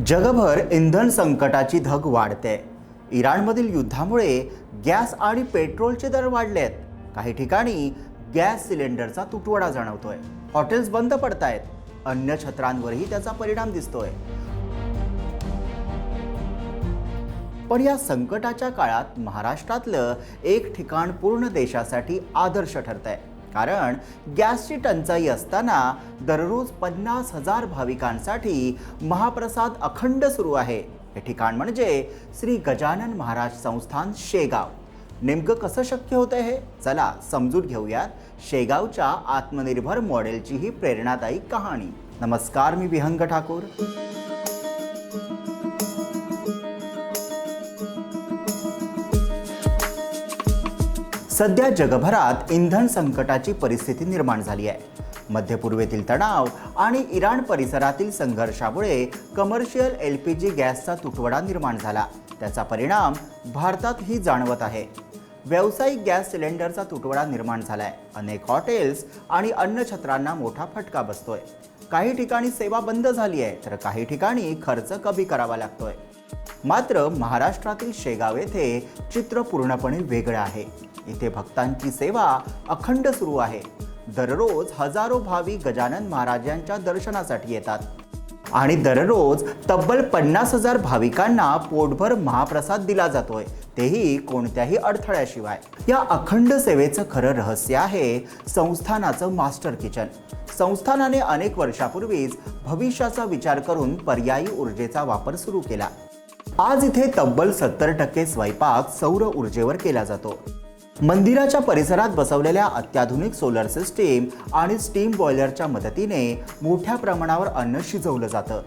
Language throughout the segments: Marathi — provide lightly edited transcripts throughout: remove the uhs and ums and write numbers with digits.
जगभर इंधन संकटाची धग वाढते। इराणमधील युद्धामुळे गॅस आणि पेट्रोलचे दर वाढले आहेत। काही ठिकाणी गॅस सिलेंडरचा तुटवडा जाणवतोय। हॉटेल्स बंद पडतायत। अन्य छत्रांवरही त्याचा परिणाम दिसतोय। पण या संकटाच्या काळात महाराष्ट्रातलं एक ठिकाण पूर्ण देशासाठी आदर्श ठरतंय। कारण गॅसची टंचाई असताना दररोज 50,000 भाविकांसाठी महाप्रसाद अखंड सुरू आहे। हे ठिकाण म्हणजे श्री गजानन महाराज संस्थान शेगाव। नेमकं कसं शक्य होतं हे चला समजून घेऊयात शेगावच्या आत्मनिर्भर मॉडेलची ही प्रेरणादायी कहाणी। नमस्कार, मी विहंग ठाकूर। सध्या जगभरात इंधन संकटाची परिस्थिती निर्माण झाली आहे। मध्य पूर्वेतील तणाव आणि इराण परिसरातील संघर्षामुळे कमर्शियल LPG गॅसचा तुटवडा निर्माण झाला। त्याचा परिणाम भारतातही जाणवत आहे। व्यावसायिक गॅस सिलेंडरचा तुटवडा निर्माण झालाय। अनेक हॉटेल्स आणि अन्य छत्रांना मोठा फटका बसतोय। काही ठिकाणी सेवा बंद झाली आहे, तर काही ठिकाणी खर्च कमी करावा लागतोय। मात्र महाराष्ट्रातील शेगाव येथे चित्र पूर्णपणे वेगळं आहे। इथे भक्तांची सेवा अखंड सुरू आहे। दररोज हजारो भाविक गजानन महाराजांच्या दर्शनासाठी येतात आणि दररोज तब्बल 50,000 भाविकांना पोटभर महाप्रसाद दिला जातोय, तेही कोणत्याही अडथळ्याशिवाय। या अखंड सेवेचं खरं रहस्य आहे संस्थानाचं मास्टर किचन। संस्थानाने अनेक वर्षापूर्वीच भविष्याचा विचार करून पर्यायी ऊर्जेचा वापर सुरू केला। आज इथे तब्बल 70% स्वयंपाक सौर ऊर्जेवर केला जातो। मंदिराच्या परिसरात बसवलेल्या अत्याधुनिक सोलर सिस्टीम आणि स्टीम बॉयलरच्या मदतीने मोठ्या प्रमाणावर अन्न शिजवलं जातं।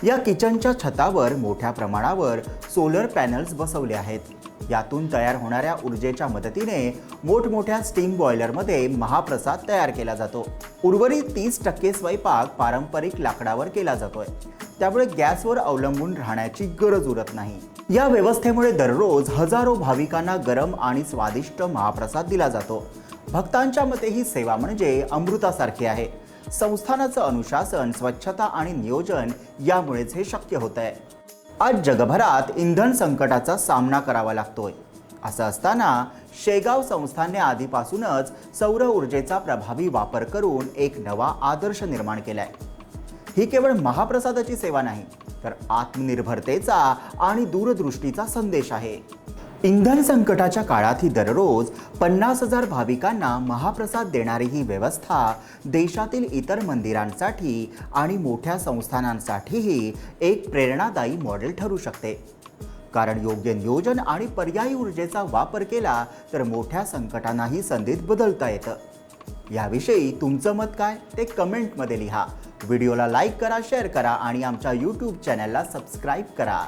या किचनच्या छतावर मोठ्या प्रमाणावर सोलर पॅनल्स बसवले आहेत। यातून तयार होणाऱ्या ऊर्जेच्या मदतीने मोठमोठ्या स्टीम बॉयलरमध्ये महाप्रसाद तयार केला जातो। उर्वरित 30% स्वयंपाक पारंपरिक लाकडावर केला जातोय, त्यामुळे गॅसवर अवलंबून राहण्याची गरज उरत नाही। या व्यवस्थेमुळे दररोज हजारो भाविकांना गरम आणि स्वादिष्ट महाप्रसाद दिला जातो। भक्तांच्या मते ही सेवा म्हणजे अमृतासारखी आहे। संस्थानाचं अनुशासन, स्वच्छता आणि नियोजन यामुळेच हे शक्य होतंय। आज जगभरात इंधन संकटाचा सामना करावा लागतोय। असं असताना शेगाव संस्थानने आधीपासूनच सौर ऊर्जेचा प्रभावी वापर करून एक नवा आदर्श निर्माण केलाय। ही केवळ महाप्रसादाची सेवा नाही, तर आत्मनिर्भरतेचा आणि दूरदृष्टीचा संदेश आहे। इंधन संकटाच्या काळातही दररोज 50,000 भाविकांना महाप्रसाद देणारी ही व्यवस्था देशातील इतर मंदिरांसाठी आणि मोठ्या संस्थानांसाठीही एक प्रेरणादायी मॉडेल ठरू शकते। कारण योग्य नियोजन आणि पर्यायी ऊर्जेचा वापर केला तर मोठ्या संकटांनाही संधीत बदलता येतं। याविषयी तुमचं मत काय ते कमेंटमध्ये लिहा। व्हिडिओला लाईक करा, शेअर करा आणि आमच्या YouTube चॅनलला सबस्क्राईब करा।